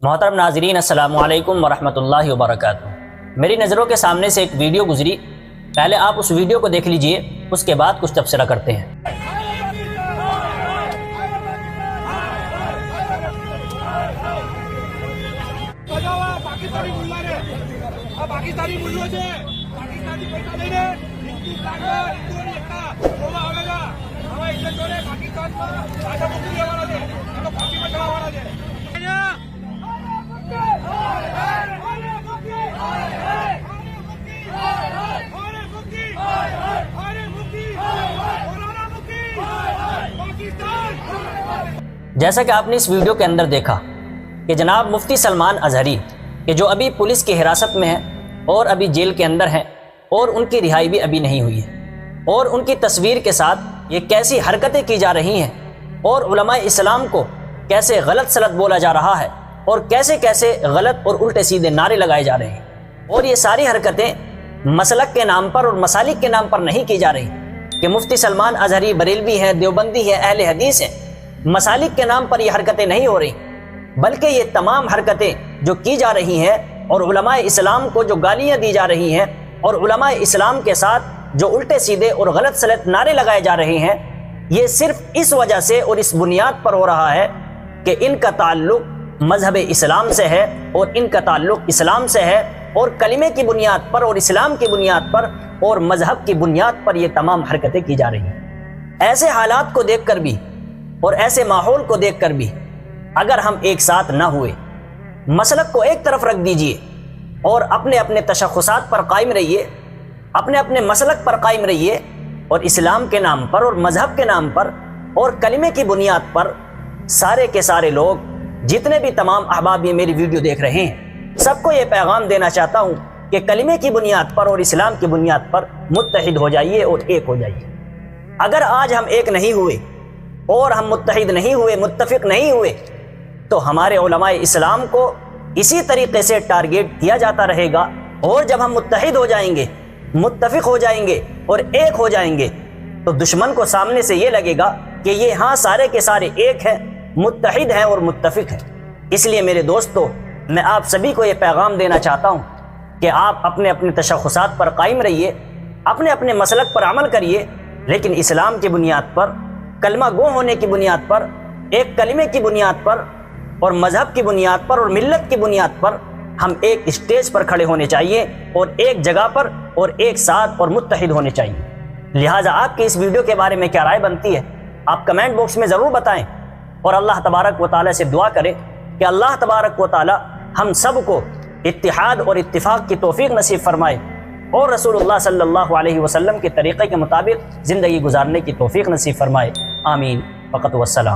محترم ناظرین، السلام علیکم ورحمۃ اللہ وبرکاتہ۔ میری نظروں کے سامنے سے ایک ویڈیو گزری، پہلے آپ اس ویڈیو کو دیکھ لیجئے، اس کے بعد کچھ تبصرہ کرتے ہیں۔ جیسا کہ آپ نے اس ویڈیو کے اندر دیکھا کہ جناب مفتی سلمان ازہری کہ جو ابھی پولیس کی حراست میں ہیں اور ابھی جیل کے اندر ہیں اور ان کی رہائی بھی ابھی نہیں ہوئی ہے، اور ان کی تصویر کے ساتھ یہ کیسی حرکتیں کی جا رہی ہیں اور علماء اسلام کو کیسے غلط سلط بولا جا رہا ہے اور کیسے کیسے غلط اور الٹے سیدھے نعرے لگائے جا رہے ہیں، اور یہ ساری حرکتیں مسلک کے نام پر اور مسالک کے نام پر نہیں کی جا رہی کہ مفتی سلمان ازہری بریلوی ہیں، دیوبندی ہے، اہل حدیث ہیں۔ مسالک کے نام پر یہ حرکتیں نہیں ہو رہی، بلکہ یہ تمام حرکتیں جو کی جا رہی ہیں اور علماء اسلام کو جو گالیاں دی جا رہی ہیں اور علماء اسلام کے ساتھ جو الٹے سیدھے اور غلط سلط نعرے لگائے جا رہے ہیں، یہ صرف اس وجہ سے اور اس بنیاد پر ہو رہا ہے کہ ان کا تعلق مذہب اسلام سے ہے اور ان کا تعلق اسلام سے ہے، اور کلمے کی بنیاد پر اور اسلام کی بنیاد پر اور مذہب کی بنیاد پر یہ تمام حرکتیں کی جا رہی ہیں۔ ایسے حالات کو دیکھ کر بھی اور ایسے ماحول کو دیکھ کر بھی اگر ہم ایک ساتھ نہ ہوئے، مسلک کو ایک طرف رکھ دیجئے اور اپنے اپنے تشخصات پر قائم رہیے، اپنے اپنے مسلک پر قائم رہیے، اور اسلام کے نام پر اور مذہب کے نام پر اور کلمے کی بنیاد پر سارے کے سارے لوگ جتنے بھی تمام احباب یہ میری ویڈیو دیکھ رہے ہیں، سب کو یہ پیغام دینا چاہتا ہوں کہ کلمے کی بنیاد پر اور اسلام کی بنیاد پر متحد ہو جائیے اور ایک ہو جائیے۔ اگر آج ہم ایک نہیں ہوئے اور ہم متحد نہیں ہوئے، متفق نہیں ہوئے، تو ہمارے علماء اسلام کو اسی طریقے سے ٹارگیٹ کیا جاتا رہے گا، اور جب ہم متحد ہو جائیں گے، متفق ہو جائیں گے اور ایک ہو جائیں گے، تو دشمن کو سامنے سے یہ لگے گا کہ یہ ہاں سارے کے سارے ایک ہیں، متحد ہیں اور متفق ہیں۔ اس لیے میرے دوستو، میں آپ سبھی کو یہ پیغام دینا چاہتا ہوں کہ آپ اپنے اپنے تشخصات پر قائم رہیے، اپنے اپنے مسلک پر عمل کریے، لیکن اسلام کی بنیاد پر، کلمہ گو ہونے کی بنیاد پر، ایک کلمے کی بنیاد پر اور مذہب کی بنیاد پر اور ملت کی بنیاد پر ہم ایک اسٹیج پر کھڑے ہونے چاہیے اور ایک جگہ پر اور ایک ساتھ اور متحد ہونے چاہیے۔ لہٰذا آپ کی اس ویڈیو کے بارے میں کیا رائے بنتی ہے، آپ کمنٹ باکس میں ضرور بتائیں، اور اللہ تبارک و تعالیٰ سے دعا کریں کہ اللہ تبارک و تعالیٰ ہم سب کو اتحاد اور اتفاق کی توفیق نصیب فرمائے اور رسول اللہ صلی اللہ علیہ وسلم کے طریقے کے مطابق زندگی گزارنے کی توفیق نصیب فرمائے۔ آمین۔ فقط والسلام۔